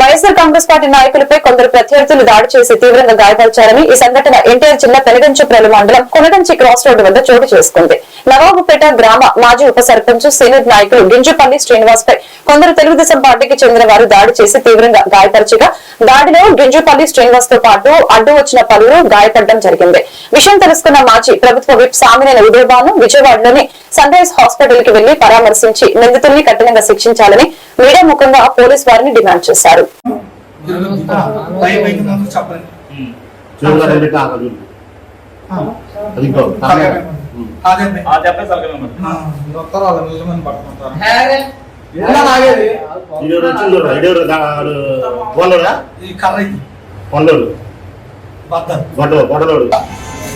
YSR Congress party నాయకులపై కొందరు ప్రత్యర్థులు దాడి చేసి తీవ్రంగా గాయపరిచారని ఈ సంఘటన ఎన్టీఆర్ జిల్లా పెనుగంచిప్రోలు మండలం కొనగంచి క్రాస్ రోడ్డు వద్ద చోటు చేసుకుంది. నవాబుపేట గ్రామ మాజీ ఉప సర్పంచ్ సీనియర్ నాయకులు గింజుపల్లి శ్రీనివాస్ పై కొందరు తెలుగుదేశం పార్టీకి చెందిన వారు దాడి చేసి తీవ్రంగా గాయపరిచగా దాడిలో గింజుపల్లి శ్రీనివాస్ తో పాటు అడ్డు వచ్చిన పలువురు గాయపడడం జరిగింది. విషయం తెలుసుకున్న మాజీ ప్రభుత్వ విప్ సామినేని ఉదయభాను విజయవాడలోని సన్ రైజ్ హాస్పిటల్ కి వెళ్లి పరామర్శించి నిందితుల్ని కఠినంగా శిక్షించాలని మీడియా ముఖంగా పోలీసు వారిని డిమాండ్ చేశారు.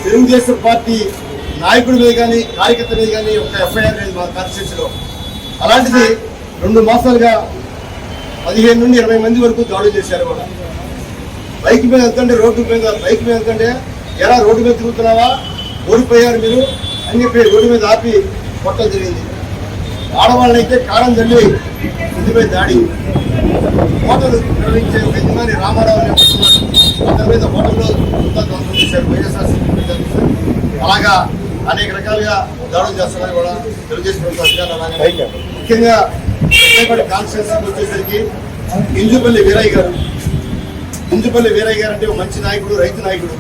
తెలుగుదేశం పార్టీ నాయకుడి మీద కానీ కార్యకర్త మీద కానీ ఒక ఎఫ్ఐఆర్ లేదు మా కాన్స్టిట్యూన్సీలో. అలాంటిది 2 మాసాలుగా 15 నుండి 20 మంది వరకు దాడులు చేశారు. కూడా బైక్ మీద వెళ్తుంటే రోడ్డు మీద బైక్ మీద వెళ్తుంటే ఎలా రోడ్డు మీద తిరుగుతున్నావా, ఓడిపోయారు మీరు అని చెప్పి రోడ్డు మీద ఆపి కొట్టడం జరిగింది. ఆడవాళ్ళైతే కారం తల్లి ఇంటిపై దాడి, హోటల్ నిర్వహించే ఒక యజమాని రామారావు అతని మీద హోటల్లో ధ్వంసం చేశారు. వైఎస్ఆర్సీపీ అలాగా అనేక రకాలుగా దాడులు చేస్తున్నారు కూడా తెలుగుదేశం ప్రభుత్వం. అలాగే ముఖ్యంగా కాన్స్టిట్యూన్సీకి వచ్చేసరికి గింజుపల్లి వీరయ్య గారు అంటే ఒక మంచి నాయకుడు, రైతు నాయకుడు.